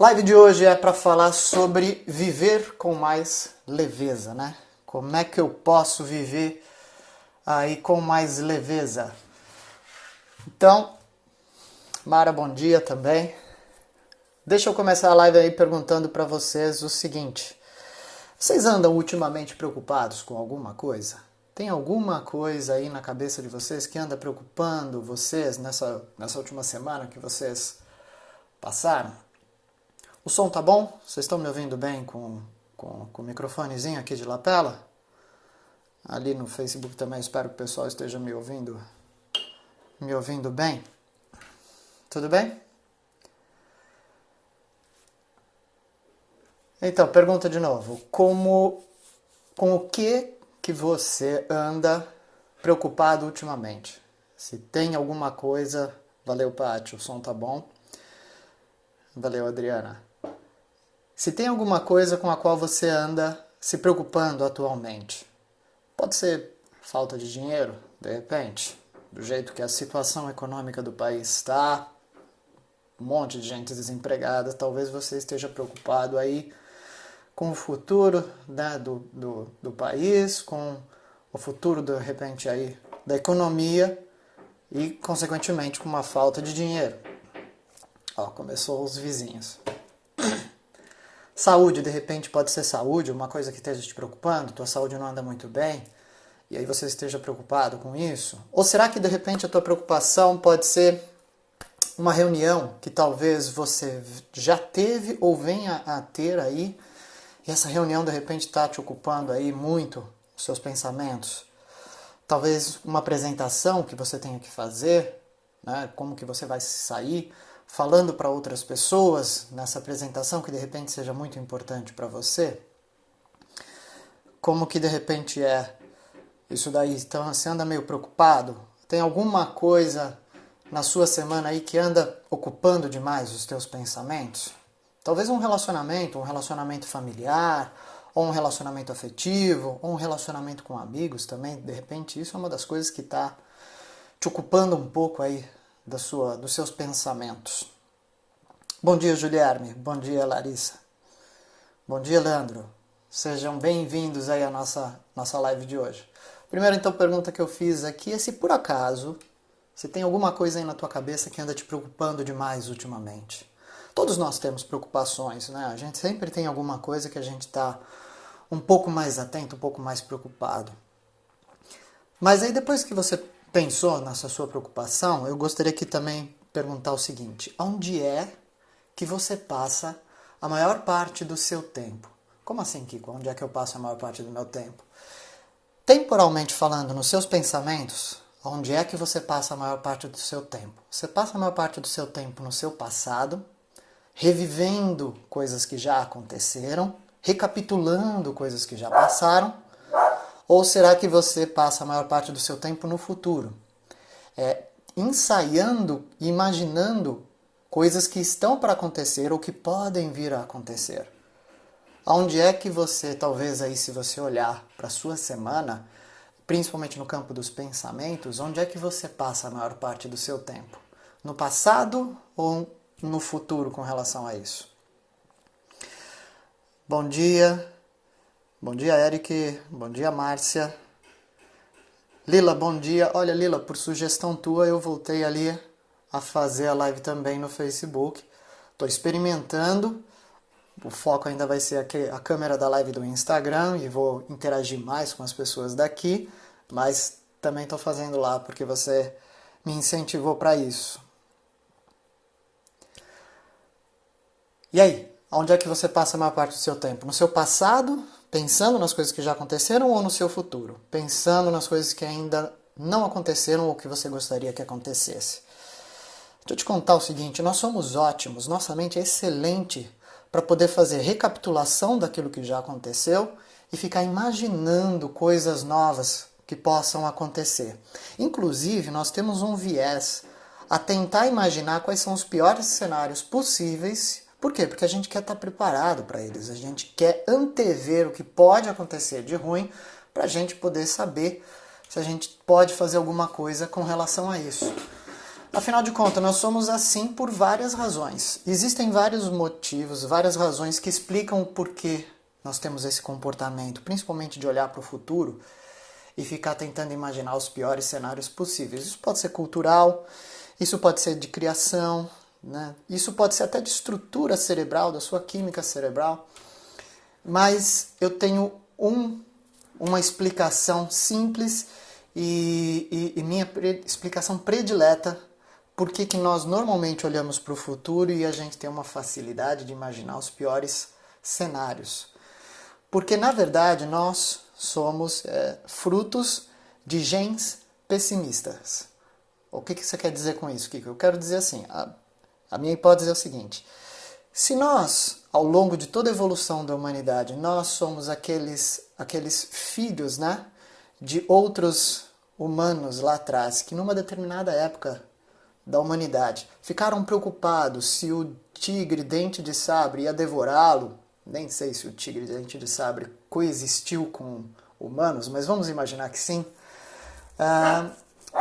Live de hoje é para falar sobre viver com mais leveza, né? Como é que eu posso viver aí com mais leveza? Então, Mara, bom dia também. Deixa eu começar a live aí perguntando para vocês o seguinte: vocês andam ultimamente preocupados com alguma coisa? Tem alguma coisa aí na cabeça de vocês que anda preocupando vocês nessa última semana que vocês passaram? O som tá bom? Vocês estão me ouvindo bem com o microfonezinho aqui de lapela? Ali no Facebook também espero que o pessoal esteja me ouvindo bem. Tudo bem? Então, pergunta de novo. Com o que você anda preocupado ultimamente? Se tem alguma coisa... Valeu, Pátio, o som tá bom. Valeu, Adriana. Se tem alguma coisa com a qual você anda se preocupando atualmente, pode ser falta de dinheiro, de repente, do jeito que a situação econômica do país está, um monte de gente desempregada, talvez você esteja preocupado aí com o futuro, né, do país, com o futuro, de repente, aí da economia e, consequentemente, com uma falta de dinheiro. Ó, começou os vizinhos. Saúde, de repente, pode ser saúde, uma coisa que esteja te preocupando, tua saúde não anda muito bem, e aí você esteja preocupado com isso? Ou será que, de repente, a tua preocupação pode ser uma reunião que talvez você já teve ou venha a ter aí, e essa reunião, de repente, está te ocupando aí muito os seus pensamentos? Talvez uma apresentação que você tenha que fazer, né, como que você vai sair, falando para outras pessoas nessa apresentação que de repente seja muito importante para você? Como que de repente é isso daí? Então você anda meio preocupado? Tem alguma coisa na sua semana aí que anda ocupando demais os teus pensamentos? Talvez um relacionamento familiar, ou um relacionamento afetivo, ou um relacionamento com amigos também. De repente isso é uma das coisas que está te ocupando um pouco aí dos seus pensamentos. Bom dia, Juliarme. Bom dia, Larissa. Bom dia, Leandro. Sejam bem-vindos aí à nossa live de hoje. Primeira, então, pergunta que eu fiz aqui é se por acaso, se tem alguma coisa aí na tua cabeça que anda te preocupando demais ultimamente. Todos nós temos preocupações, né? A gente sempre tem alguma coisa que a gente está um pouco mais atento, um pouco mais preocupado. Mas aí depois que você pensou nessa sua preocupação, eu gostaria aqui também perguntar o seguinte: onde é que você passa a maior parte do seu tempo? Como assim, Kiko? Onde é que eu passo a maior parte do meu tempo? Temporalmente falando, nos seus pensamentos, onde é que você passa a maior parte do seu tempo? Você passa a maior parte do seu tempo no seu passado, revivendo coisas que já aconteceram, recapitulando coisas que já passaram, ou será que você passa a maior parte do seu tempo no futuro? Ensaiando, imaginando coisas que estão para acontecer ou que podem vir a acontecer. Onde é que você, talvez aí se você olhar para a sua semana, principalmente no campo dos pensamentos, onde é que você passa a maior parte do seu tempo? No passado ou no futuro com relação a isso? Bom dia. Bom dia, Eric. Bom dia, Márcia. Lila, bom dia. Olha, Lila, por sugestão tua, eu voltei ali a fazer a live também no Facebook. Estou experimentando. O foco ainda vai ser a câmera da live do Instagram e vou interagir mais com as pessoas daqui, mas também estou fazendo lá porque você me incentivou para isso. E aí, onde é que você passa a maior parte do seu tempo? No seu passado, pensando nas coisas que já aconteceram, ou no seu futuro? Pensando nas coisas que ainda não aconteceram ou que você gostaria que acontecesse? Deixa eu te contar o seguinte: nós somos ótimos, nossa mente é excelente para poder fazer recapitulação daquilo que já aconteceu e ficar imaginando coisas novas que possam acontecer. Inclusive, nós temos um viés a tentar imaginar quais são os piores cenários possíveis. Por quê? Porque a gente quer estar preparado para eles, a gente quer antever o que pode acontecer de ruim para a gente poder saber se a gente pode fazer alguma coisa com relação a isso. Afinal de contas, nós somos assim por várias razões. Existem vários motivos, várias razões que explicam o porquê nós temos esse comportamento, principalmente de olhar para o futuro e ficar tentando imaginar os piores cenários possíveis. Isso pode ser cultural, isso pode ser de criação, né? Isso pode ser até de estrutura cerebral, da sua química cerebral. Mas eu tenho uma explicação simples e minha explicação predileta por que nós normalmente olhamos para o futuro e a gente tem uma facilidade de imaginar os piores cenários. Porque, na verdade, nós somos frutos de genes pessimistas. O que você quer dizer com isso, Kiko? Eu quero dizer assim, a minha hipótese é o seguinte: se nós, ao longo de toda a evolução da humanidade, nós somos aqueles filhos, né, de outros humanos lá atrás, que numa determinada época da humanidade ficaram preocupados se o tigre dente de sabre ia devorá-lo. Nem sei se o tigre dente de sabre coexistiu com humanos, mas vamos imaginar que sim.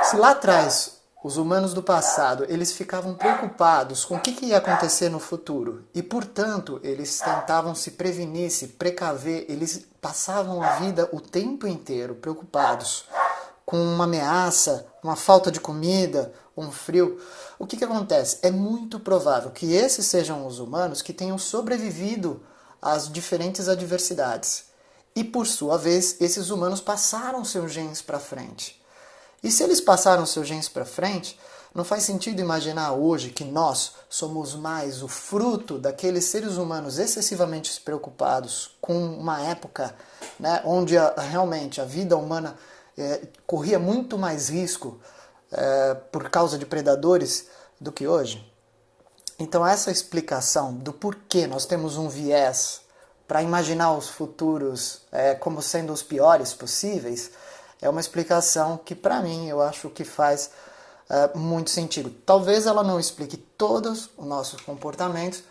Se lá atrás os humanos do passado eles ficavam preocupados com o que ia acontecer no futuro e, portanto, eles tentavam se prevenir, se precaver, eles passavam a vida o tempo inteiro preocupados com uma ameaça, uma falta de comida, um frio. O que acontece? É muito provável que esses sejam os humanos que tenham sobrevivido às diferentes adversidades. E, por sua vez, esses humanos passaram seus genes para frente. E se eles passaram seus genes para frente, não faz sentido imaginar hoje que nós somos mais o fruto daqueles seres humanos excessivamente preocupados com uma época, né, onde realmente a vida humana corria muito mais risco por causa de predadores do que hoje? Então essa explicação do porquê nós temos um viés para imaginar os futuros como sendo os piores possíveis é uma explicação que, para mim, eu acho que faz muito sentido. Talvez ela não explique todos os nossos comportamentos,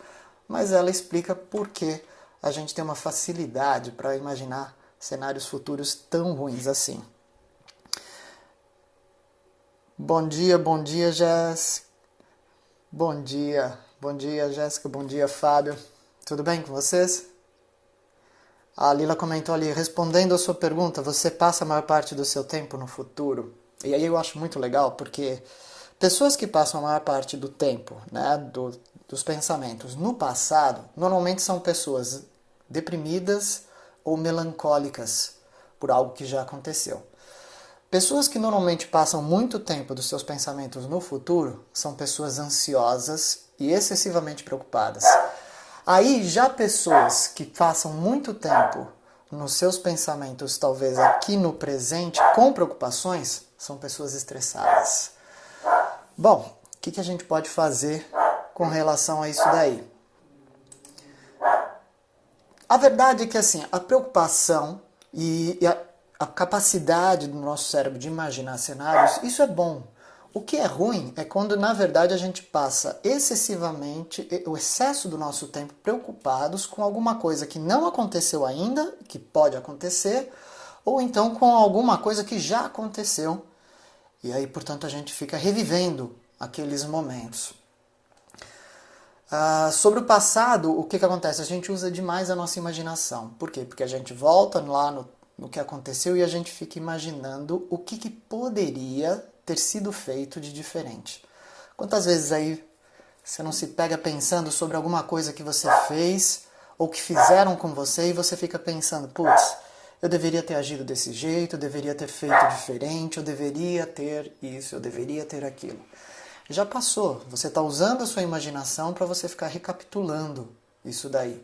mas ela explica por que a gente tem uma facilidade para imaginar cenários futuros tão ruins assim. Bom dia, Jéssica. Bom dia, Jéssica. Bom dia, Fábio. Tudo bem com vocês? A Lila comentou ali, respondendo a sua pergunta, você passa a maior parte do seu tempo no futuro? E aí eu acho muito legal, porque pessoas que passam a maior parte do tempo, né, dos pensamentos no passado, normalmente são pessoas deprimidas ou melancólicas por algo que já aconteceu. Pessoas que normalmente passam muito tempo dos seus pensamentos no futuro são pessoas ansiosas e excessivamente preocupadas. Aí já pessoas que passam muito tempo nos seus pensamentos, talvez aqui no presente, com preocupações, são pessoas estressadas. Bom, o que a gente pode fazer com relação a isso daí? A verdade é que assim, a preocupação e a capacidade do nosso cérebro de imaginar cenários, isso é bom. O que é ruim é quando, na verdade, a gente passa excessivamente, o excesso do nosso tempo preocupados com alguma coisa que não aconteceu ainda, que pode acontecer, ou então com alguma coisa que já aconteceu. E aí, portanto, a gente fica revivendo aqueles momentos. Sobre o passado, o que acontece? A gente usa demais a nossa imaginação. Por quê? Porque a gente volta lá no que aconteceu e a gente fica imaginando o que poderia ter sido feito de diferente. Quantas vezes aí você não se pega pensando sobre alguma coisa que você fez ou que fizeram com você e você fica pensando, putz, eu deveria ter agido desse jeito, eu deveria ter feito diferente, eu deveria ter isso, eu deveria ter aquilo. Já passou, você está usando a sua imaginação para você ficar recapitulando isso daí.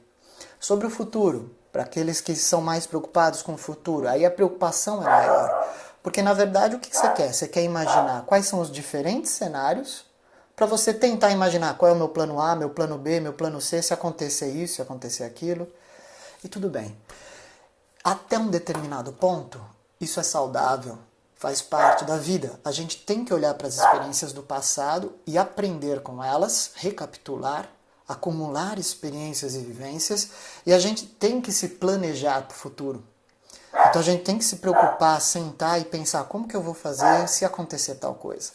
Sobre o futuro, para aqueles que são mais preocupados com o futuro, aí a preocupação é maior. Porque, na verdade, o que você quer? Você quer imaginar quais são os diferentes cenários para você tentar imaginar qual é o meu plano A, meu plano B, meu plano C, se acontecer isso, se acontecer aquilo. E tudo bem. Até um determinado ponto, isso é saudável, faz parte da vida. A gente tem que olhar para as experiências do passado e aprender com elas, recapitular, acumular experiências e vivências, e a gente tem que se planejar para o futuro. Então a gente tem que se preocupar, sentar e pensar como que eu vou fazer se acontecer tal coisa.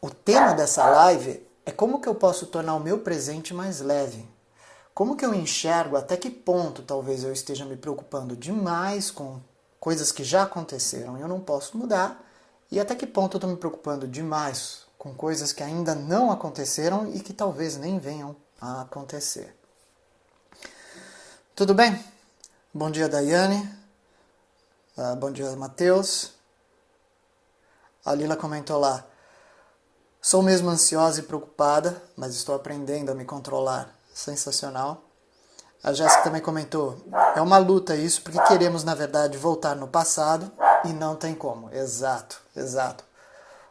o tema dessa live é como que eu posso tornar o meu presente mais leve. Como que eu enxergo até que ponto talvez eu esteja me preocupando demais com coisas que já aconteceram e eu não posso mudar, e até que ponto eu estou me preocupando demais com coisas que ainda não aconteceram e que talvez nem venham a acontecer. Tudo bem? Bom dia, Daiane. Bom dia, Matheus. A Lila comentou lá: sou mesmo ansiosa e preocupada, mas estou aprendendo a me controlar. Sensacional. A Jéssica também comentou: é uma luta isso, porque queremos, na verdade, voltar no passado e não tem como. Exato, exato.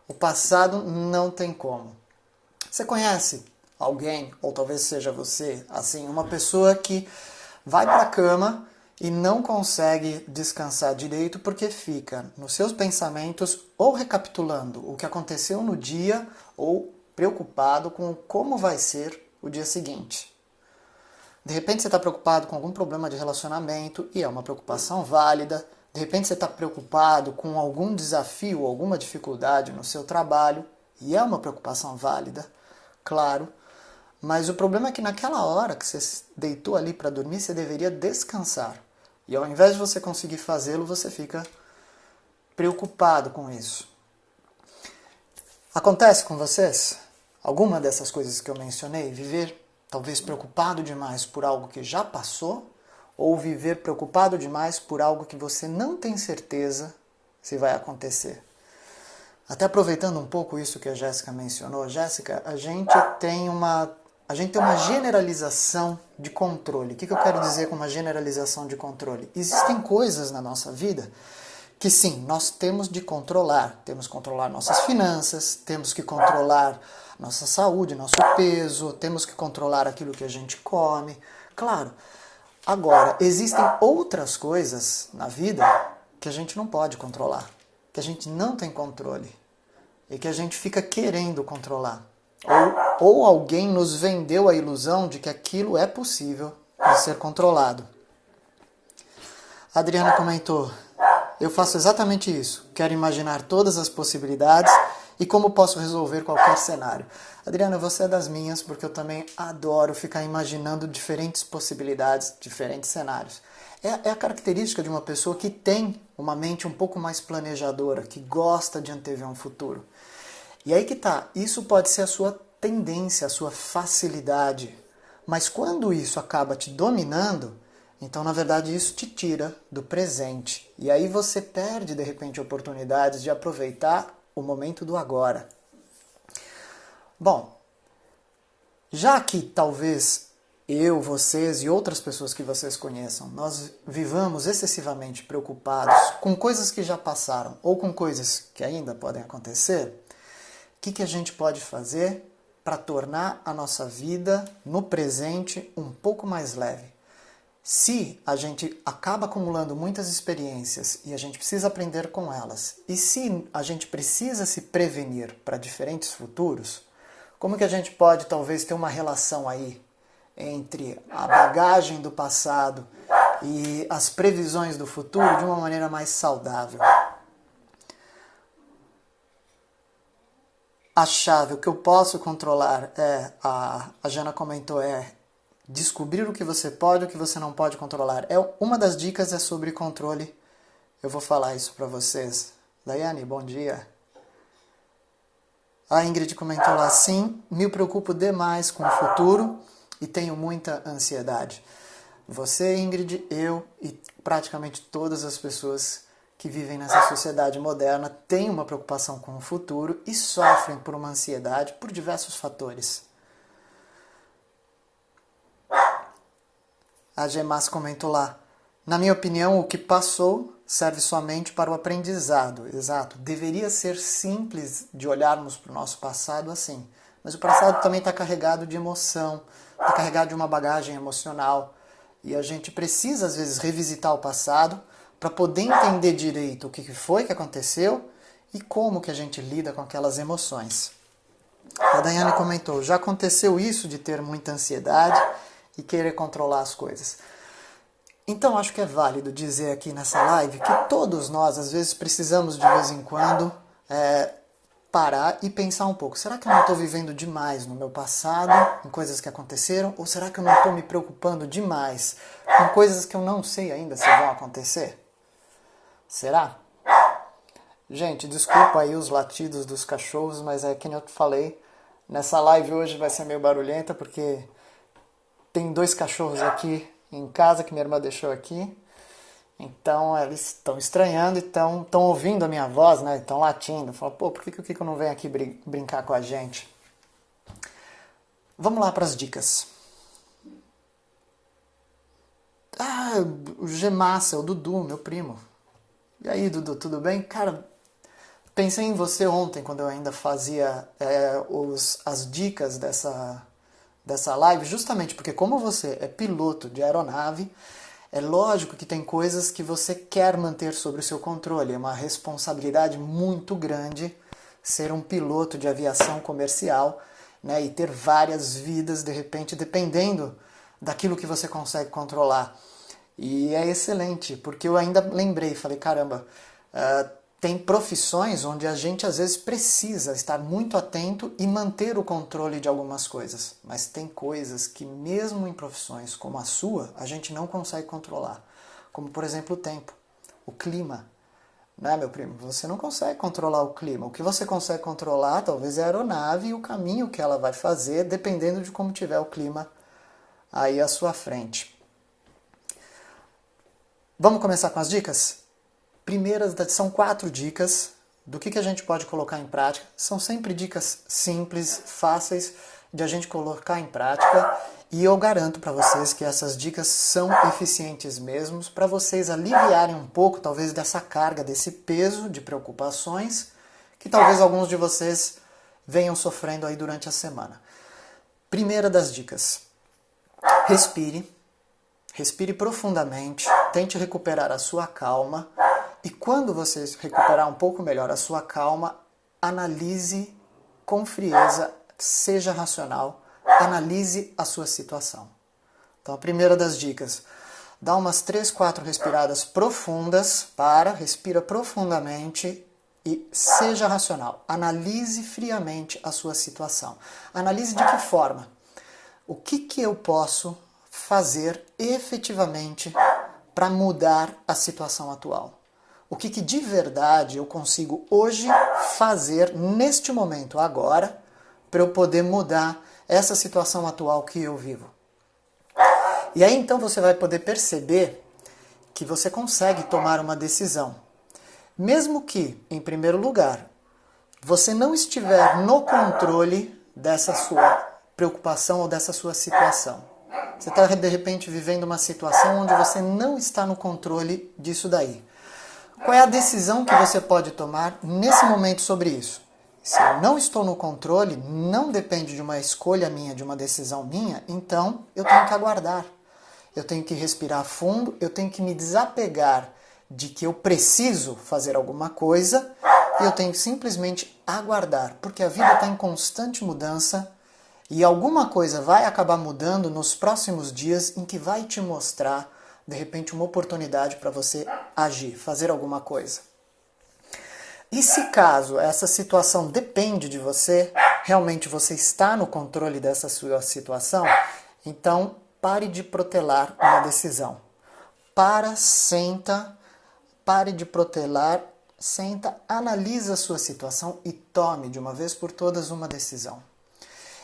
O passado não tem como. Você conhece alguém, ou talvez seja você, assim, uma pessoa que vai para a cama e não consegue descansar direito porque fica nos seus pensamentos ou recapitulando o que aconteceu no dia ou preocupado com como vai ser o dia seguinte. De repente você está preocupado com algum problema de relacionamento e é uma preocupação válida. De repente você está preocupado com algum desafio ou alguma dificuldade no seu trabalho e é uma preocupação válida, claro. Mas o problema é que naquela hora que você deitou ali para dormir, você deveria descansar. E ao invés de você conseguir fazê-lo, você fica preocupado com isso. Acontece com vocês? Alguma dessas coisas que eu mencionei? Viver talvez preocupado demais por algo que já passou, ou viver preocupado demais por algo que você não tem certeza se vai acontecer. Até aproveitando um pouco isso que a Jéssica mencionou, Jéssica, a gente tem uma generalização de controle. O que eu quero dizer com uma generalização de controle? Existem coisas na nossa vida que sim, nós temos de controlar. Temos que controlar nossas finanças, temos que controlar nossa saúde, nosso peso, temos que controlar aquilo que a gente come. Claro, agora, existem outras coisas na vida que a gente não pode controlar, que a gente não tem controle e que a gente fica querendo controlar. Ou alguém nos vendeu a ilusão de que aquilo é possível de ser controlado. A Adriana comentou: eu faço exatamente isso. Quero imaginar todas as possibilidades e como posso resolver qualquer cenário. Adriana, você é das minhas, porque eu também adoro ficar imaginando diferentes possibilidades, diferentes cenários. É a característica de uma pessoa que tem uma mente um pouco mais planejadora, que gosta de antever um futuro. E aí que tá, isso pode ser a sua tendência, a sua facilidade. Mas quando isso acaba te dominando, então, na verdade, isso te tira do presente. E aí você perde, de repente, oportunidades de aproveitar o momento do agora. Bom, já que talvez eu, vocês e outras pessoas que vocês conheçam, nós vivamos excessivamente preocupados com coisas que já passaram ou com coisas que ainda podem acontecer, o que a gente pode fazer para tornar a nossa vida no presente um pouco mais leve? Se a gente acaba acumulando muitas experiências e a gente precisa aprender com elas, e se a gente precisa se prevenir para diferentes futuros, como que a gente pode talvez ter uma relação aí entre a bagagem do passado e as previsões do futuro de uma maneira mais saudável? A chave, o que eu posso controlar a Jana comentou, descobrir o que você pode e o que você não pode controlar. Uma das dicas é sobre controle. Eu vou falar isso para vocês. Daiane, bom dia. A Ingrid comentou lá: sim, me preocupo demais com o futuro e tenho muita ansiedade. Você, Ingrid, eu e praticamente todas as pessoas que vivem nessa sociedade moderna têm uma preocupação com o futuro e sofrem por uma ansiedade por diversos fatores. A Gemas comentou lá: na minha opinião, o que passou serve somente para o aprendizado. Exato. Deveria ser simples de olharmos para o nosso passado assim. Mas o passado também está carregado de emoção, está carregado de uma bagagem emocional. E a gente precisa, às vezes, revisitar o passado para poder entender direito o que foi que aconteceu e como que a gente lida com aquelas emoções. A Daiane comentou: já aconteceu isso de ter muita ansiedade e querer controlar as coisas. Então acho que é válido dizer aqui nessa live que todos nós às vezes precisamos de vez em quando parar e pensar um pouco. Será que eu não estou vivendo demais no meu passado, em coisas que aconteceram? Ou será que eu não estou me preocupando demais com coisas que eu não sei ainda se vão acontecer? Será? Gente, desculpa aí os latidos dos cachorros, mas é que nem eu falei, nessa live hoje vai ser meio barulhenta porque tem 2 cachorros aqui em casa que minha irmã deixou aqui. Então eles estão estranhando e estão ouvindo a minha voz, né? Estão latindo. Falam, pô, por que o Kiko não vem aqui brincar com a gente? Vamos lá para as dicas. Ah, o Gemassa, o Dudu, meu primo. E aí, Dudu, tudo bem? Cara, pensei em você ontem, quando eu ainda fazia as dicas dessa live, justamente porque como você é piloto de aeronave, é lógico que tem coisas que você quer manter sob o seu controle. É uma responsabilidade muito grande ser um piloto de aviação comercial, né, e ter várias vidas, de repente, dependendo daquilo que você consegue controlar. E é excelente, porque eu ainda lembrei, falei, caramba, tem profissões onde a gente às vezes precisa estar muito atento e manter o controle de algumas coisas. Mas tem coisas que mesmo em profissões como a sua, a gente não consegue controlar. Como por exemplo o tempo, o clima. Né, meu primo? Você não consegue controlar o clima. O que você consegue controlar talvez é a aeronave e o caminho que ela vai fazer, dependendo de como tiver o clima aí à sua frente. Vamos começar com as dicas? São 4 dicas do que a gente pode colocar em prática. São sempre dicas simples, fáceis de a gente colocar em prática. E eu garanto para vocês que essas dicas são eficientes mesmo, para vocês aliviarem um pouco, talvez, dessa carga, desse peso de preocupações que talvez alguns de vocês venham sofrendo aí durante a semana. Primeira das dicas: respire. Respire profundamente, tente recuperar a sua calma e quando você recuperar um pouco melhor a sua calma, analise com frieza, seja racional, analise a sua situação. Então a primeira das dicas, dá umas 3, 4 respiradas profundas, respira profundamente e seja racional. Analise friamente a sua situação. Analise de que forma? O que eu posso fazer efetivamente para mudar a situação atual? O que de verdade eu consigo hoje fazer neste momento, agora, para eu poder mudar essa situação atual que eu vivo? E aí então você vai poder perceber que você consegue tomar uma decisão. Mesmo que, em primeiro lugar, você não estiver no controle dessa sua preocupação ou dessa sua situação. Você está, de repente, vivendo uma situação onde você não está no controle disso daí. Qual é a decisão que você pode tomar nesse momento sobre isso? Se eu não estou no controle, não depende de uma escolha minha, de uma decisão minha, então eu tenho que aguardar. Eu tenho que respirar fundo, eu tenho que me desapegar de que eu preciso fazer alguma coisa e eu tenho que simplesmente aguardar, porque a vida está em constante mudança e alguma coisa vai acabar mudando nos próximos dias em que vai te mostrar, de repente, uma oportunidade para você agir, fazer alguma coisa. E se caso essa situação depende de você, realmente você está no controle dessa sua situação, então pare de protelar uma decisão. Pare de protelar, senta, analisa a sua situação e tome de uma vez por todas uma decisão.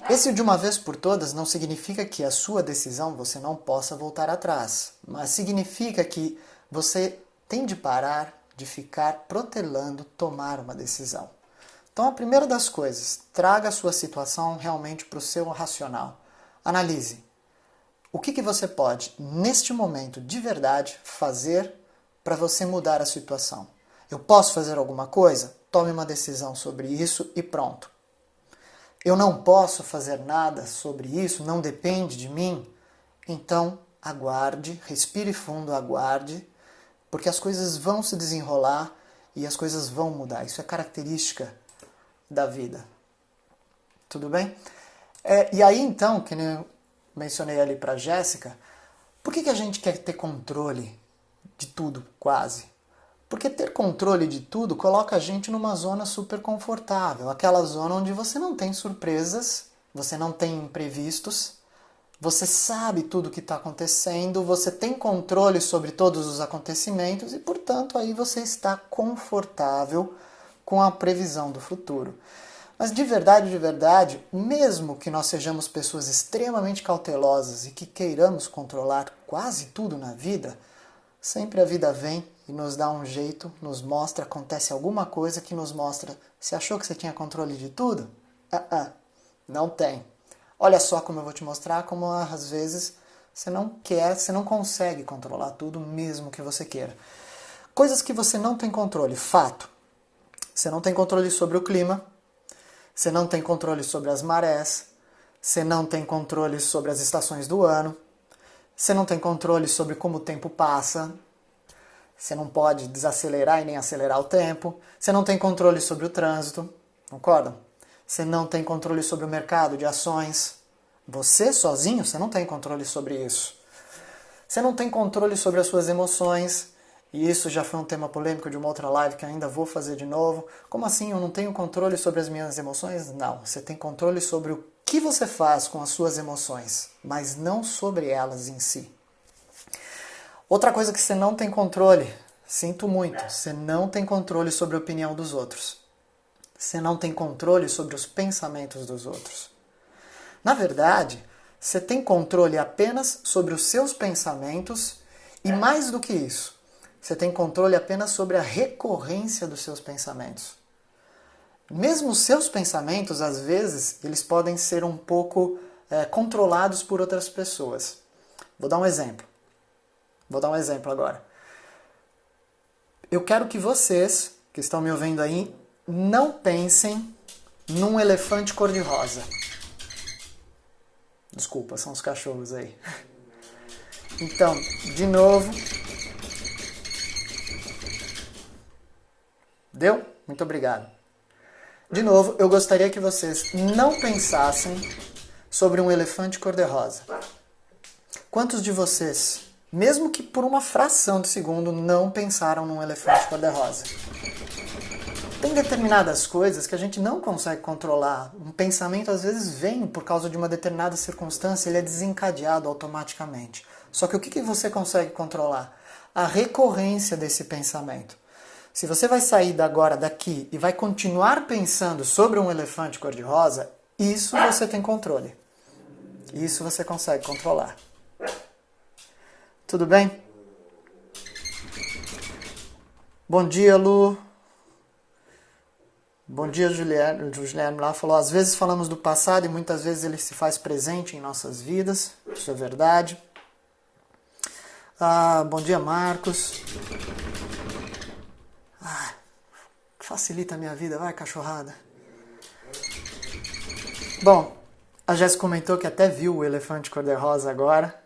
Esse de uma vez por todas não significa que a sua decisão você não possa voltar atrás, mas significa que você tem de parar de ficar protelando tomar uma decisão. Então a primeira das coisas, traga a sua situação realmente para o seu racional. Analise. O que você pode, neste momento, de verdade, fazer para você mudar a situação? Eu posso fazer alguma coisa? Tome uma decisão sobre isso e pronto. Eu não posso fazer nada sobre isso, não depende de mim? Então, aguarde, respire fundo, aguarde, porque as coisas vão se desenrolar e as coisas vão mudar. Isso é característica da vida. Tudo bem? E aí, então, que eu mencionei ali para a Jéssica, por que a gente quer ter controle de tudo, quase? Porque ter controle de tudo coloca a gente numa zona super confortável, aquela zona onde você não tem surpresas, você não tem imprevistos, você sabe tudo o que está acontecendo, você tem controle sobre todos os acontecimentos e, portanto, aí você está confortável com a previsão do futuro. Mas de verdade, mesmo que nós sejamos pessoas extremamente cautelosas e que queiramos controlar quase tudo na vida, sempre a vida vem e nos dá um jeito, nos mostra, acontece alguma coisa que nos mostra, você achou que você tinha controle de tudo? Não tem. Olha só como eu vou te mostrar como às vezes você não quer, você não consegue controlar tudo mesmo que você queira. Coisas que você não tem controle, fato. Você não tem controle sobre o clima, você não tem controle sobre as marés, você não tem controle sobre as estações do ano, você não tem controle sobre como o tempo passa, você não pode desacelerar e nem acelerar o tempo, você não tem controle sobre o trânsito, concordam? Você não tem controle sobre o mercado de ações. Você sozinho, você não tem controle sobre isso. Você não tem controle sobre as suas emoções. E isso já foi um tema polêmico de uma outra live que ainda vou fazer de novo. Como assim eu não tenho controle sobre as minhas emoções? Não, você tem controle sobre o que você faz com as suas emoções, mas não sobre elas em si. Outra coisa que você não tem controle, sinto muito, você não tem controle sobre a opinião dos outros. Você não tem controle sobre os pensamentos dos outros. Na verdade, você tem controle apenas sobre os seus pensamentos e, mais do que isso, você tem controle apenas sobre a recorrência dos seus pensamentos. Mesmo os seus pensamentos, às vezes, eles podem ser um pouco controlados por outras pessoas. Vou dar um exemplo. Vou dar um exemplo agora. Eu quero que vocês, que estão me ouvindo aí, não pensem num elefante cor-de-rosa. Desculpa, são os cachorros aí. Então, de novo. Deu? Muito obrigado. De novo, eu gostaria que vocês não pensassem sobre um elefante cor-de-rosa. Quantos de vocês, mesmo que por uma fração de segundo, não pensaram num elefante cor-de-rosa? Tem determinadas coisas que a gente não consegue controlar. Um pensamento às vezes vem por causa de uma determinada circunstância, ele é desencadeado automaticamente. Só que o que você consegue controlar? A recorrência desse pensamento. Se você vai sair agora daqui e vai continuar pensando sobre um elefante cor-de-rosa, isso você tem controle. Isso você consegue controlar. Tudo bem? Bom dia, Lu. Bom dia, Juliane. Juliane lá falou, às vezes falamos do passado e muitas vezes ele se faz presente em nossas vidas. Isso é verdade. Bom dia, Marcos. Facilita a minha vida, vai, cachorrada. Bom, a Jéssica comentou que até viu o elefante cor-de-rosa agora.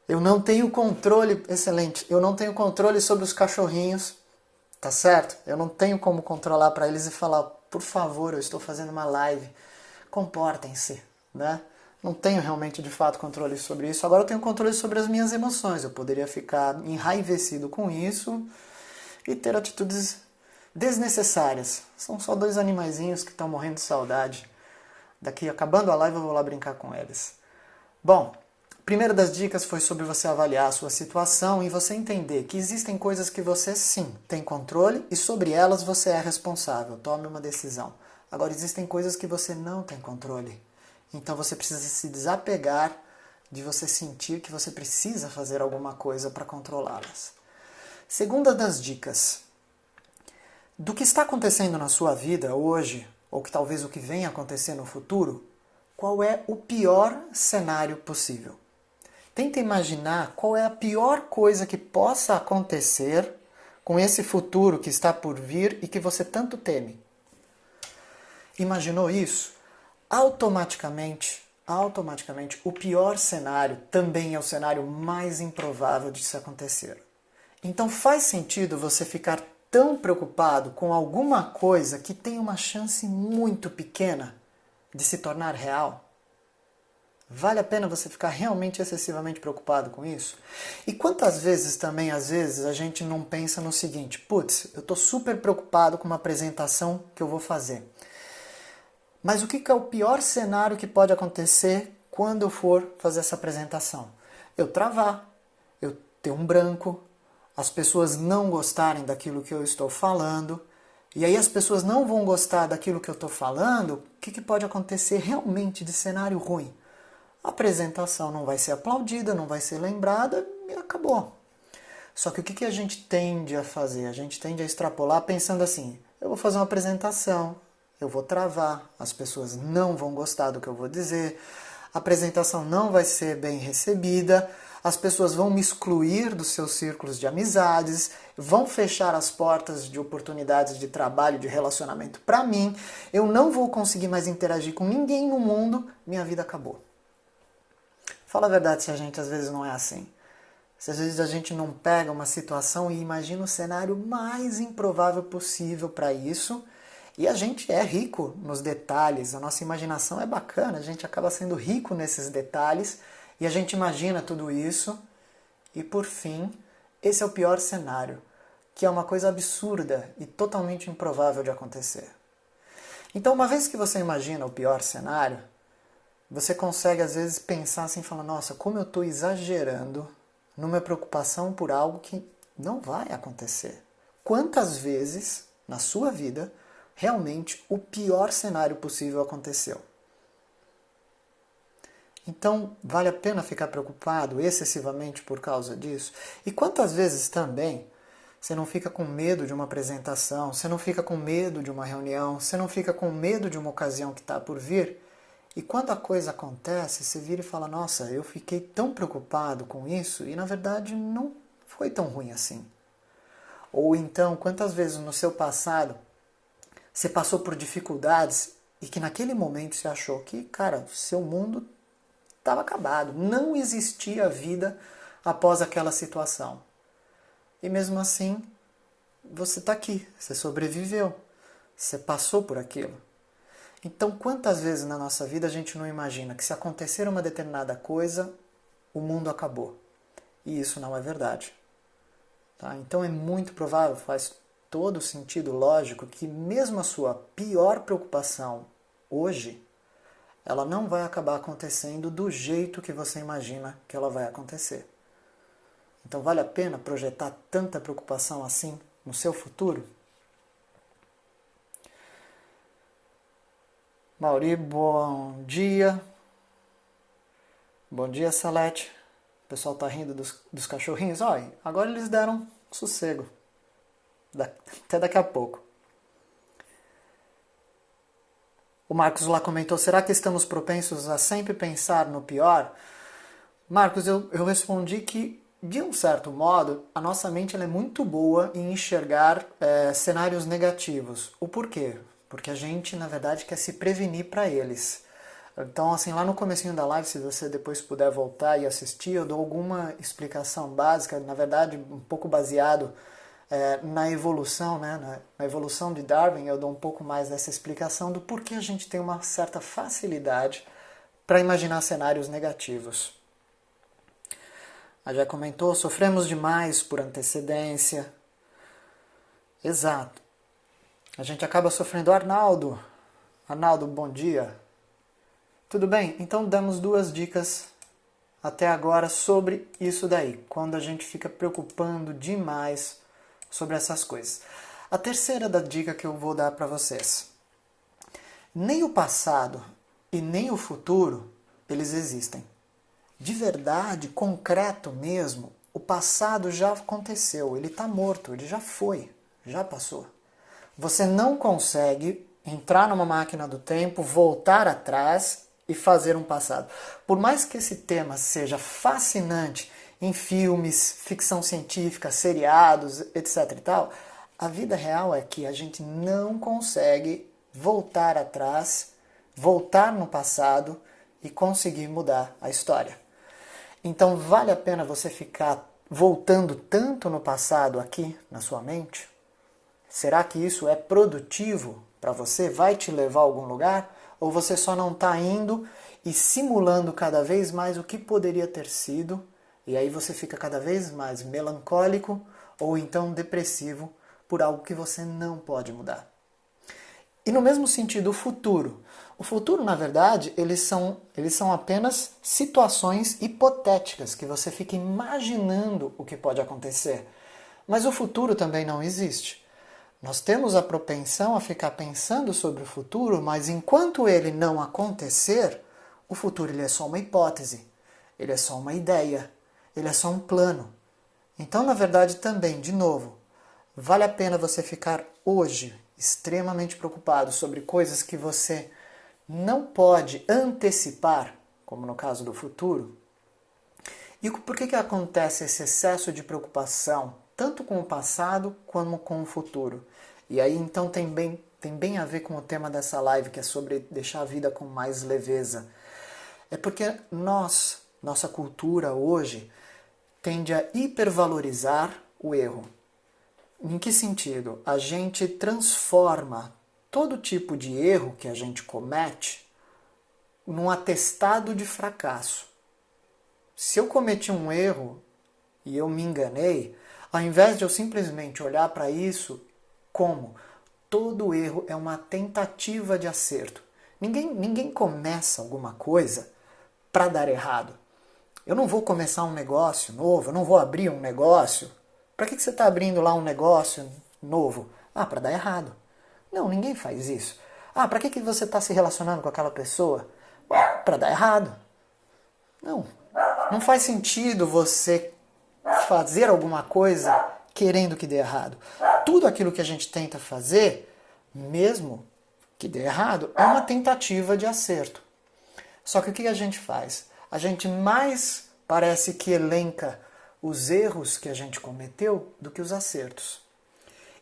Eu não tenho controle, excelente, eu não tenho controle sobre os cachorrinhos, tá certo? Eu não tenho como controlar para eles e falar, por favor, eu estou fazendo uma live, comportem-se, né? Não tenho realmente, de fato, controle sobre isso. Agora eu tenho controle sobre as minhas emoções. Eu poderia ficar enraivecido com isso e ter atitudes desnecessárias. São só dois animaizinhos que estão morrendo de saudade. Daqui, acabando a live, eu vou lá brincar com eles. Bom, a primeira das dicas foi sobre você avaliar a sua situação e você entender que existem coisas que você, sim, tem controle e sobre elas você é responsável. Tome uma decisão. Agora, existem coisas que você não tem controle. Então, você precisa se desapegar de você sentir que você precisa fazer alguma coisa para controlá-las. Segunda das dicas. Do que está acontecendo na sua vida hoje, ou que talvez o que venha acontecer no futuro, qual é o pior cenário possível? Tenta imaginar qual é a pior coisa que possa acontecer com esse futuro que está por vir e que você tanto teme. Imaginou isso? Automaticamente, o pior cenário também é o cenário mais improvável de se acontecer. Então faz sentido você ficar tão preocupado com alguma coisa que tem uma chance muito pequena de se tornar real? Vale a pena você ficar realmente excessivamente preocupado com isso? E quantas vezes também, às vezes, a gente não pensa no seguinte, putz, eu estou super preocupado com uma apresentação que eu vou fazer. Mas o que é o pior cenário que pode acontecer quando eu for fazer essa apresentação? Eu travar, eu ter um branco, as pessoas não gostarem daquilo que eu estou falando, e aí as pessoas não vão gostar daquilo que eu estou falando, o que pode acontecer realmente de cenário ruim? A apresentação não vai ser aplaudida, não vai ser lembrada e acabou. Só que o que a gente tende a fazer? A gente tende a extrapolar pensando assim, eu vou fazer uma apresentação, eu vou travar, as pessoas não vão gostar do que eu vou dizer, a apresentação não vai ser bem recebida, as pessoas vão me excluir dos seus círculos de amizades, vão fechar as portas de oportunidades de trabalho, de relacionamento para mim, eu não vou conseguir mais interagir com ninguém no mundo, minha vida acabou. Fala a verdade se a gente às vezes não é assim. Se às vezes a gente não pega uma situação e imagina o cenário mais improvável possível para isso, e a gente é rico nos detalhes, a nossa imaginação é bacana, a gente acaba sendo rico nesses detalhes, e a gente imagina tudo isso, e por fim, esse é o pior cenário, que é uma coisa absurda e totalmente improvável de acontecer. Então, uma vez que você imagina o pior cenário, você consegue às vezes pensar assim, falar, nossa, como eu estou exagerando numa preocupação por algo que não vai acontecer. Quantas vezes na sua vida realmente o pior cenário possível aconteceu? Então, vale a pena ficar preocupado excessivamente por causa disso? E quantas vezes também você não fica com medo de uma apresentação, você não fica com medo de uma reunião, você não fica com medo de uma ocasião que está por vir? E quando a coisa acontece, você vira e fala, nossa, eu fiquei tão preocupado com isso e na verdade não foi tão ruim assim. Ou então, quantas vezes no seu passado você passou por dificuldades e que naquele momento você achou que, cara, seu mundo estava acabado, não existia vida após aquela situação. E mesmo assim, você está aqui, você sobreviveu, você passou por aquilo. Então, quantas vezes na nossa vida a gente não imagina que se acontecer uma determinada coisa, o mundo acabou? E isso não é verdade. Tá? Então é muito provável, faz todo sentido lógico, que mesmo a sua pior preocupação hoje, ela não vai acabar acontecendo do jeito que você imagina que ela vai acontecer. Então vale a pena projetar tanta preocupação assim no seu futuro? Mauri, bom dia. Bom dia, Salete. O pessoal tá rindo dos cachorrinhos. Olha, agora eles deram sossego. Até daqui a pouco. O Marcos lá comentou, será que estamos propensos a sempre pensar no pior? Marcos, eu respondi que, de um certo modo, a nossa mente ela é muito boa em enxergar cenários negativos. O porquê? Porque a gente, na verdade, quer se prevenir para eles. Então, assim, lá no comecinho da live, se você depois puder voltar e assistir, eu dou alguma explicação básica, na verdade, um pouco baseado na evolução, né? Na evolução de Darwin, eu dou um pouco mais dessa explicação do porquê a gente tem uma certa facilidade para imaginar cenários negativos. A já comentou, sofremos demais por antecedência. Exato. A gente acaba sofrendo. Arnaldo, bom dia. Tudo bem? Então damos 2 dicas até agora sobre isso daí, quando a gente fica preocupando demais sobre essas coisas. A terceira da dica que eu vou dar para vocês. Nem o passado e nem o futuro, eles existem. De verdade, concreto mesmo, o passado já aconteceu, ele está morto, ele já foi, já passou. Você não consegue entrar numa máquina do tempo, voltar atrás e fazer um passado. Por mais que esse tema seja fascinante em filmes, ficção científica, seriados, etc e tal, a vida real é que a gente não consegue voltar atrás, voltar no passado e conseguir mudar a história. Então vale a pena você ficar voltando tanto no passado aqui na sua mente? Será que isso é produtivo para você? Vai te levar a algum lugar? Ou você só não está indo e simulando cada vez mais o que poderia ter sido, e aí você fica cada vez mais melancólico ou então depressivo por algo que você não pode mudar. E no mesmo sentido, o futuro. O futuro, na verdade, eles são apenas situações hipotéticas que você fica imaginando o que pode acontecer. Mas o futuro também não existe. Nós temos a propensão a ficar pensando sobre o futuro, mas enquanto ele não acontecer, o futuro ele é só uma hipótese, ele é só uma ideia, ele é só um plano. Então, na verdade, também, de novo, vale a pena você ficar hoje extremamente preocupado sobre coisas que você não pode antecipar, como no caso do futuro? E por que acontece esse excesso de preocupação, tanto com o passado como com o futuro? E aí então tem bem a ver com o tema dessa live, que é sobre deixar a vida com mais leveza. É porque nossa cultura hoje, tende a hipervalorizar o erro. Em que sentido? A gente transforma todo tipo de erro que a gente comete num atestado de fracasso. Se eu cometi um erro e eu me enganei, ao invés de eu simplesmente olhar para isso como todo erro é uma tentativa de acerto. Ninguém começa alguma coisa para dar errado. Eu não vou começar um negócio novo, eu não vou abrir um negócio. Para que você está abrindo lá um negócio novo? Ah, para dar errado. Não, ninguém faz isso. Ah, para que você está se relacionando com aquela pessoa? Para dar errado. Não faz sentido você fazer alguma coisa querendo que dê errado. Tudo aquilo que a gente tenta fazer, mesmo que dê errado, é uma tentativa de acerto. Só que o que a gente faz? A gente mais parece que elenca os erros que a gente cometeu do que os acertos.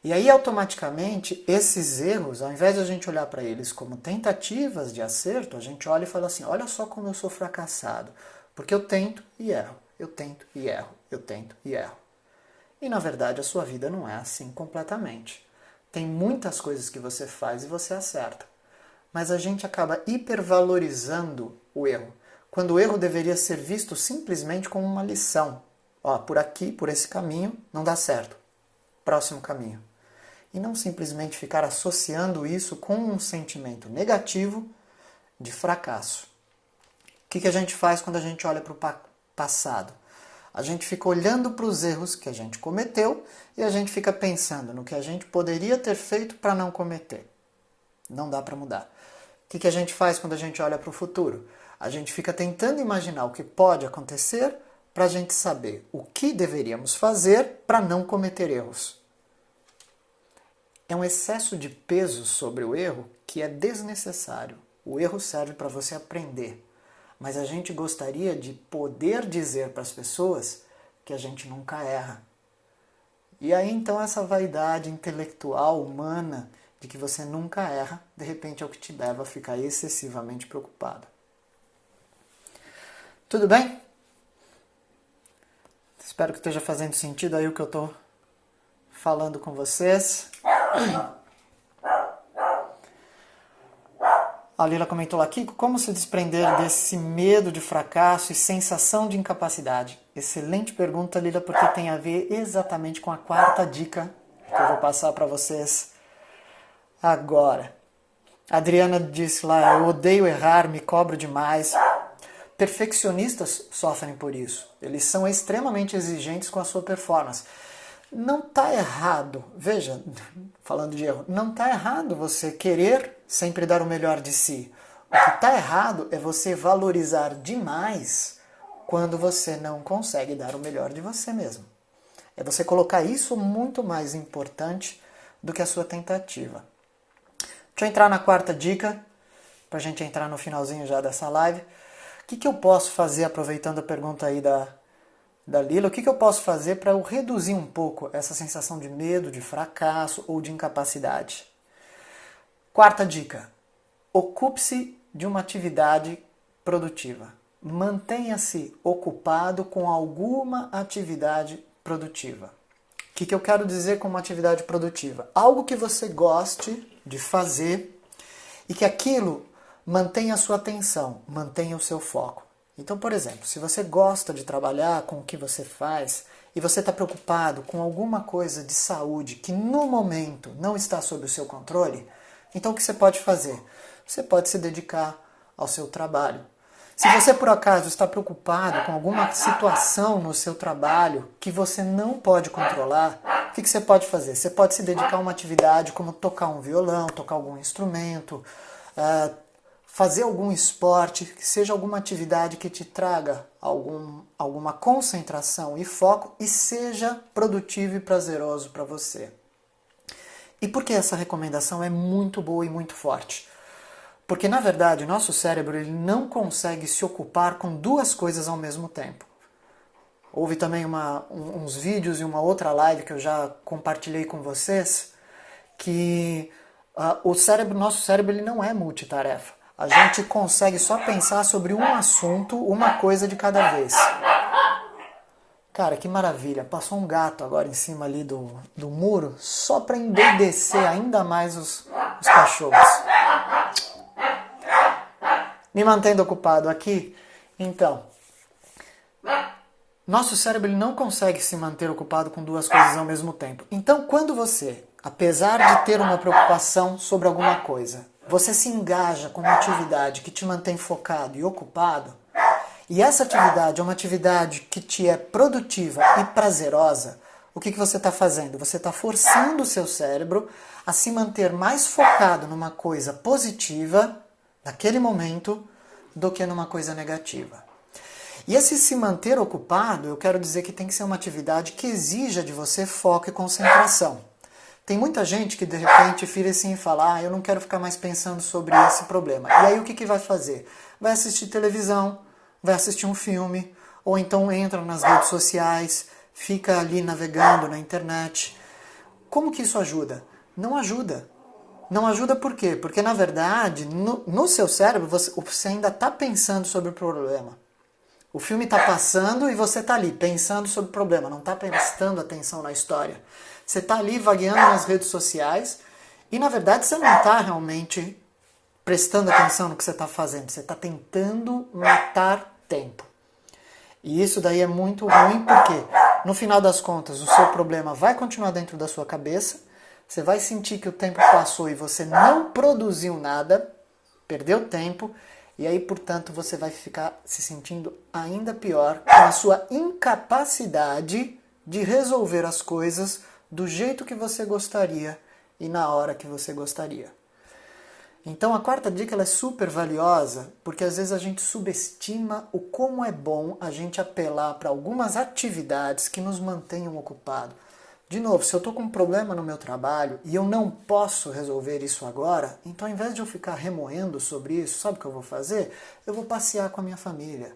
E aí, automaticamente, esses erros, ao invés de a gente olhar para eles como tentativas de acerto, a gente olha e fala assim, olha só como eu sou fracassado. Porque eu tento e erro, eu tento e erro, eu tento e erro. E, na verdade, a sua vida não é assim completamente. Tem muitas coisas que você faz e você acerta. Mas a gente acaba hipervalorizando o erro, quando o erro deveria ser visto simplesmente como uma lição. Ó, por aqui, por esse caminho, não dá certo. Próximo caminho. E não simplesmente ficar associando isso com um sentimento negativo de fracasso. O que a gente faz quando a gente olha para o passado? A gente fica olhando para os erros que a gente cometeu e a gente fica pensando no que a gente poderia ter feito para não cometer. Não dá para mudar. O que a gente faz quando a gente olha para o futuro? A gente fica tentando imaginar o que pode acontecer para a gente saber o que deveríamos fazer para não cometer erros. É um excesso de peso sobre o erro que é desnecessário. O erro serve para você aprender. Mas a gente gostaria de poder dizer para as pessoas que a gente nunca erra. E aí então essa vaidade intelectual, humana, de que você nunca erra, de repente é o que te leva a ficar excessivamente preocupado. Tudo bem? Espero que esteja fazendo sentido aí o que eu estou falando com vocês. A Lila comentou lá, Kiko, como se desprender desse medo de fracasso e sensação de incapacidade? Excelente pergunta, Lila, porque tem a ver exatamente com a quarta dica que eu vou passar para vocês agora. A Adriana disse lá, eu odeio errar, me cobro demais. Perfeccionistas sofrem por isso. Eles são extremamente exigentes com a sua performance. Não está errado, veja, falando de erro, não está errado você querer sempre dar o melhor de si. O que está errado é você valorizar demais quando você não consegue dar o melhor de você mesmo. É você colocar isso muito mais importante do que a sua tentativa. Deixa eu entrar na quarta dica, para a gente entrar no finalzinho já dessa live. O que eu posso fazer, aproveitando a pergunta aí da Lila, o que eu posso fazer para eu reduzir um pouco essa sensação de medo, de fracasso ou de incapacidade? Quarta dica, ocupe-se de uma atividade produtiva. Mantenha-se ocupado com alguma atividade produtiva. O que eu quero dizer com uma atividade produtiva? Algo que você goste de fazer e que aquilo mantenha a sua atenção, mantenha o seu foco. Então, por exemplo, se você gosta de trabalhar com o que você faz e você está preocupado com alguma coisa de saúde que no momento não está sob o seu controle, então o que você pode fazer? Você pode se dedicar ao seu trabalho. Se você por acaso está preocupado com alguma situação no seu trabalho que você não pode controlar, o que você pode fazer? Você pode se dedicar a uma atividade como tocar um violão, tocar algum instrumento, fazer algum esporte, que seja alguma atividade que te traga alguma concentração e foco e seja produtivo e prazeroso para você. E por que essa recomendação é muito boa e muito forte? Porque, na verdade, o nosso cérebro ele não consegue se ocupar com duas coisas ao mesmo tempo. Houve também uns vídeos e uma outra live que eu já compartilhei com vocês que nosso cérebro ele não é multitarefa. A gente consegue só pensar sobre um assunto, uma coisa de cada vez. Cara, que maravilha. Passou um gato agora em cima ali do muro só para endoidecer ainda mais os cachorros. Me mantendo ocupado aqui, então, nosso cérebro ele não consegue se manter ocupado com duas coisas ao mesmo tempo. Então, quando você, apesar de ter uma preocupação sobre alguma coisa, você se engaja com uma atividade que te mantém focado e ocupado, e essa atividade é uma atividade que te é produtiva e prazerosa, o que você está fazendo? Você está forçando o seu cérebro a se manter mais focado numa coisa positiva naquele momento, do que numa coisa negativa. E esse se manter ocupado, eu quero dizer que tem que ser uma atividade que exija de você foco e concentração. Tem muita gente que de repente vira assim e fala, eu não quero ficar mais pensando sobre esse problema. E aí o que vai fazer? Vai assistir televisão, vai assistir um filme, ou então entra nas redes sociais, fica ali navegando na internet. Como que isso ajuda? Não ajuda. Não ajuda por quê? Porque, na verdade, no seu cérebro, você ainda está pensando sobre o problema. O filme está passando e você está ali pensando sobre o problema, não está prestando atenção na história. Você está ali vagueando nas redes sociais e, na verdade, você não está realmente prestando atenção no que você está fazendo. Você está tentando matar tempo. E isso daí é muito ruim porque, no final das contas, o seu problema vai continuar dentro da sua cabeça. Você vai sentir que o tempo passou e você não produziu nada, perdeu tempo, e aí, portanto, você vai ficar se sentindo ainda pior com a sua incapacidade de resolver as coisas do jeito que você gostaria e na hora que você gostaria. Então, a quarta dica ela é super valiosa, porque às vezes a gente subestima o como é bom a gente apelar para algumas atividades que nos mantenham ocupados. De novo, se eu estou com um problema no meu trabalho e eu não posso resolver isso agora, então ao invés de eu ficar remoendo sobre isso, sabe o que eu vou fazer? Eu vou passear com a minha família.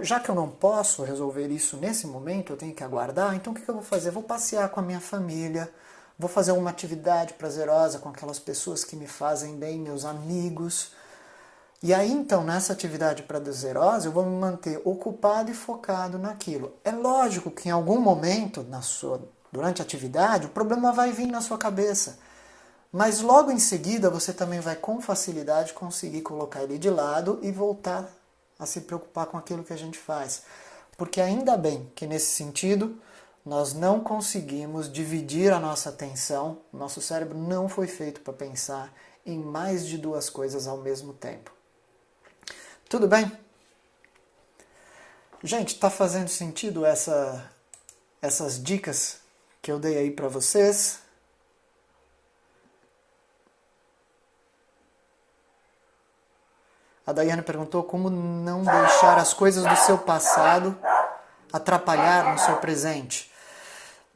Já que eu não posso resolver isso nesse momento, eu tenho que aguardar, então o que eu vou fazer? Eu vou passear com a minha família, vou fazer uma atividade prazerosa com aquelas pessoas que me fazem bem, meus amigos. E aí, então, nessa atividade prazerosa, eu vou me manter ocupado e focado naquilo. É lógico que em algum momento, durante a atividade, o problema vai vir na sua cabeça. Mas logo em seguida, você também vai com facilidade conseguir colocar ele de lado e voltar a se preocupar com aquilo que a gente faz. Porque ainda bem que nesse sentido, nós não conseguimos dividir a nossa atenção, nosso cérebro não foi feito para pensar em mais de duas coisas ao mesmo tempo. Tudo bem? Gente, está fazendo sentido essas dicas que eu dei aí para vocês? A Daiane perguntou como não deixar as coisas do seu passado atrapalhar no seu presente.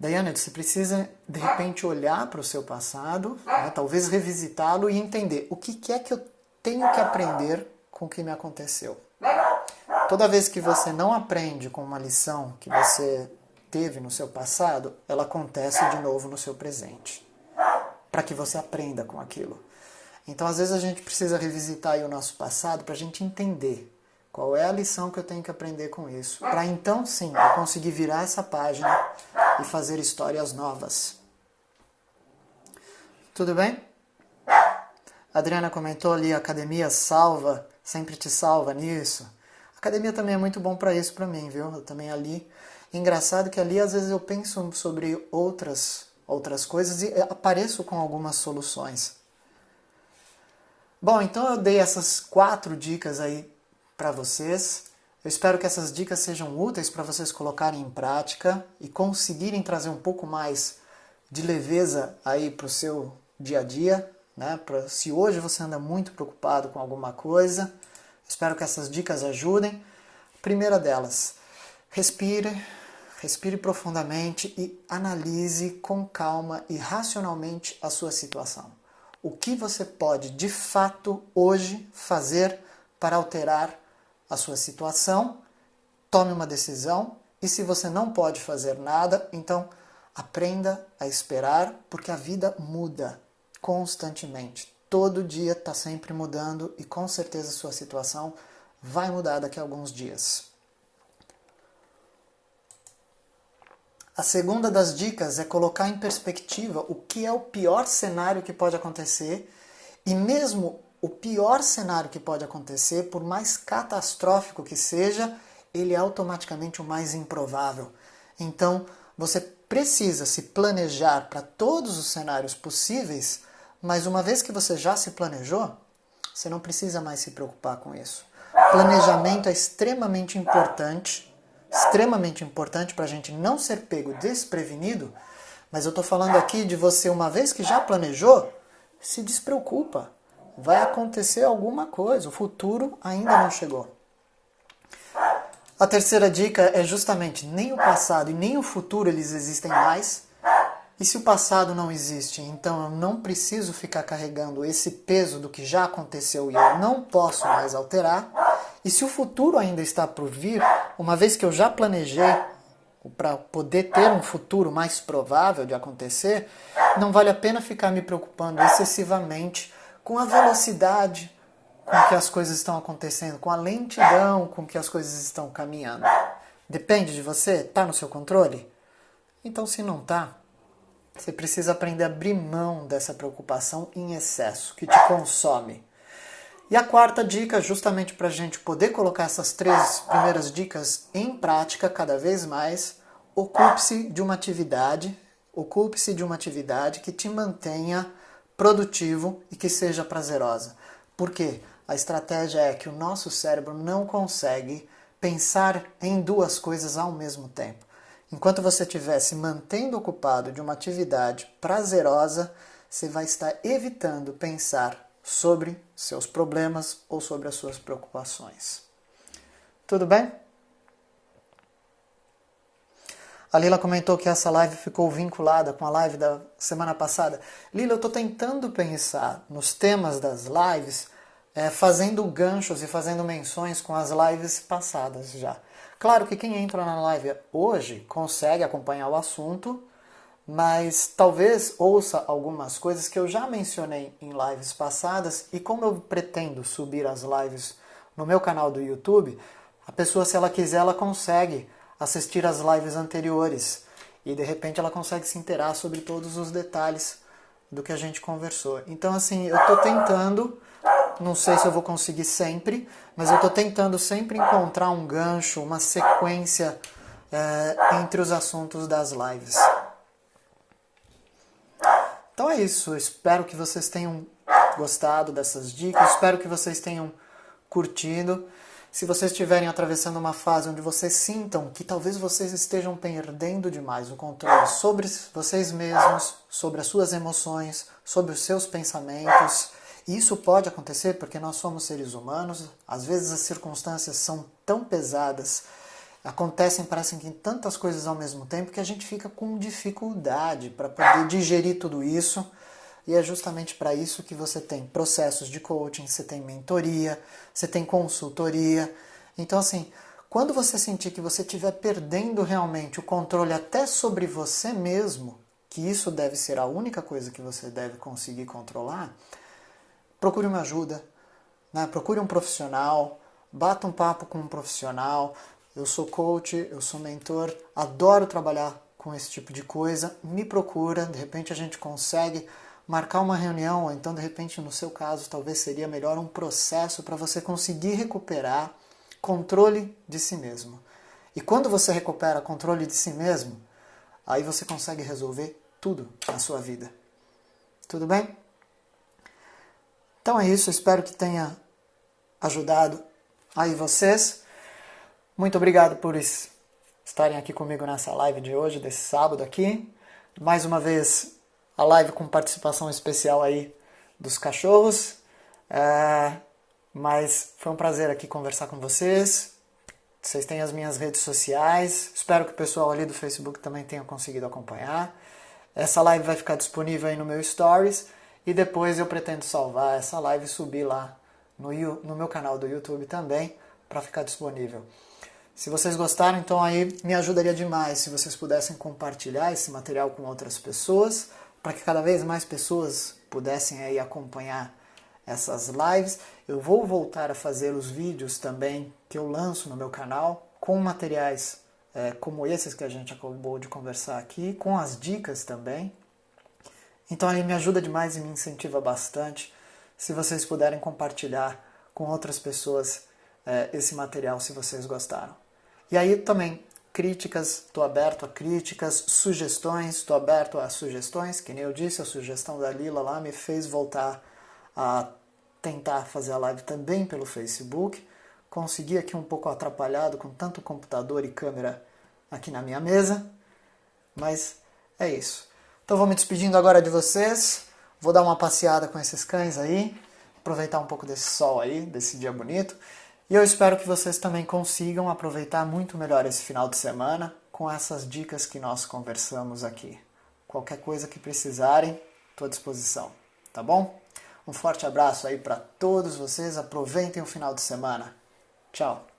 Daiane, você precisa de repente olhar para o seu passado, né, talvez revisitá-lo e entender o que é que eu tenho que aprender com o que me aconteceu. Toda vez que você não aprende com uma lição que você teve no seu passado, ela acontece de novo no seu presente, para que você aprenda com aquilo. Então, às vezes, a gente precisa revisitar aí o nosso passado para a gente entender qual é a lição que eu tenho que aprender com isso, para então, sim, eu conseguir virar essa página e fazer histórias novas. Tudo bem? A Adriana comentou ali, a academia salva, sempre te salva nisso. A academia também é muito bom para isso para mim, viu? Eu também ali. Engraçado que ali às vezes eu penso sobre outras coisas e apareço com algumas soluções. Bom, então eu dei essas 4 dicas aí para vocês. Eu espero que essas dicas sejam úteis para vocês colocarem em prática e conseguirem trazer um pouco mais de leveza aí para o seu dia a dia, né? Se hoje você anda muito preocupado com alguma coisa, espero que essas dicas ajudem. Primeira delas, respire profundamente e analise com calma e racionalmente a sua situação. O que você pode, de fato, hoje fazer para alterar a sua situação? Tome uma decisão e se você não pode fazer nada, então aprenda a esperar, porque a vida muda constantemente. Todo dia está sempre mudando e com certeza a sua situação vai mudar daqui a alguns dias. A segunda das dicas é colocar em perspectiva o que é o pior cenário que pode acontecer e mesmo o pior cenário que pode acontecer, por mais catastrófico que seja, ele é automaticamente o mais improvável. Então, você precisa se planejar para todos os cenários possíveis, mas uma vez que você já se planejou, você não precisa mais se preocupar com isso. Planejamento é extremamente importante para a gente não ser pego desprevenido, mas eu estou falando aqui de você, uma vez que já planejou, se despreocupa. Vai acontecer alguma coisa, o futuro ainda não chegou. A terceira dica é justamente, nem o passado e nem o futuro eles existem mais. E se o passado não existe, então eu não preciso ficar carregando esse peso do que já aconteceu e eu não posso mais alterar. E se o futuro ainda está por vir, uma vez que eu já planejei para poder ter um futuro mais provável de acontecer, não vale a pena ficar me preocupando excessivamente com a velocidade com que as coisas estão acontecendo, com a lentidão com que as coisas estão caminhando. Depende de você? Está no seu controle? Então, se não está, você precisa aprender a abrir mão dessa preocupação em excesso, que te consome. E a quarta dica, justamente para a gente poder colocar essas 3 primeiras dicas em prática cada vez mais, ocupe-se de uma atividade que te mantenha produtivo e que seja prazerosa. Por quê? A estratégia é que o nosso cérebro não consegue pensar em 2 coisas ao mesmo tempo. Enquanto você estiver se mantendo ocupado de uma atividade prazerosa, você vai estar evitando pensar sobre seus problemas ou sobre as suas preocupações. Tudo bem? A Lila comentou que essa live ficou vinculada com a live da semana passada. Lila, eu estou tentando pensar nos temas das lives, fazendo ganchos e fazendo menções com as lives passadas já. Claro que quem entra na live hoje consegue acompanhar o assunto, mas talvez ouça algumas coisas que eu já mencionei em lives passadas, e como eu pretendo subir as lives no meu canal do YouTube, a pessoa, se ela quiser, ela consegue assistir as lives anteriores e de repente ela consegue se inteirar sobre todos os detalhes do que a gente conversou. Então, assim, eu estou tentando, não sei se eu vou conseguir sempre, mas eu estou tentando sempre encontrar um gancho, uma sequência entre os assuntos das lives. Então é isso, eu espero que vocês tenham gostado dessas dicas, espero que vocês tenham curtido. Se vocês estiverem atravessando uma fase onde vocês sintam que talvez vocês estejam perdendo demais o controle sobre vocês mesmos, sobre as suas emoções, sobre os seus pensamentos, e isso pode acontecer porque nós somos seres humanos, às vezes as circunstâncias são tão pesadas, parecem que tantas coisas ao mesmo tempo que a gente fica com dificuldade para poder digerir tudo isso. E é justamente para isso que você tem processos de coaching, você tem mentoria, você tem consultoria. Então, assim, quando você sentir que você estiver perdendo realmente o controle até sobre você mesmo, que isso deve ser a única coisa que você deve conseguir controlar, procure uma ajuda, né? Procure um profissional, bata um papo com um profissional. Eu sou coach, eu sou mentor, adoro trabalhar com esse tipo de coisa. Me procura, de repente a gente consegue marcar uma reunião, ou então de repente no seu caso talvez seria melhor um processo para você conseguir recuperar controle de si mesmo. E quando você recupera controle de si mesmo, aí você consegue resolver tudo na sua vida. Tudo bem? Então é isso, espero que tenha ajudado aí vocês. Muito obrigado por estarem aqui comigo nessa live de hoje, desse sábado aqui. Mais uma vez, a live com participação especial aí dos cachorros. Mas foi um prazer aqui conversar com vocês. Vocês têm as minhas redes sociais. Espero que o pessoal ali do Facebook também tenha conseguido acompanhar. Essa live vai ficar disponível aí no meu Stories. E depois eu pretendo salvar essa live e subir lá no meu canal do YouTube também, para ficar disponível. Se vocês gostaram, então aí me ajudaria demais se vocês pudessem compartilhar esse material com outras pessoas, para que cada vez mais pessoas pudessem aí acompanhar essas lives. Eu vou voltar a fazer os vídeos também que eu lanço no meu canal, com materiais como esses que a gente acabou de conversar aqui, com as dicas também. Então aí me ajuda demais e me incentiva bastante se vocês puderem compartilhar com outras pessoas esse material, se vocês gostaram. E aí também, críticas, estou aberto a críticas, sugestões, estou aberto a sugestões, que nem eu disse, a sugestão da Lila lá me fez voltar a tentar fazer a live também pelo Facebook. Consegui aqui um pouco atrapalhado com tanto computador e câmera aqui na minha mesa, mas é isso. Então vou me despedindo agora de vocês, vou dar uma passeada com esses cães aí, aproveitar um pouco desse sol aí, desse dia bonito, e eu espero que vocês também consigam aproveitar muito melhor esse final de semana com essas dicas que nós conversamos aqui. Qualquer coisa que precisarem, estou à disposição, tá bom? Um forte abraço aí para todos vocês, aproveitem o final de semana. Tchau!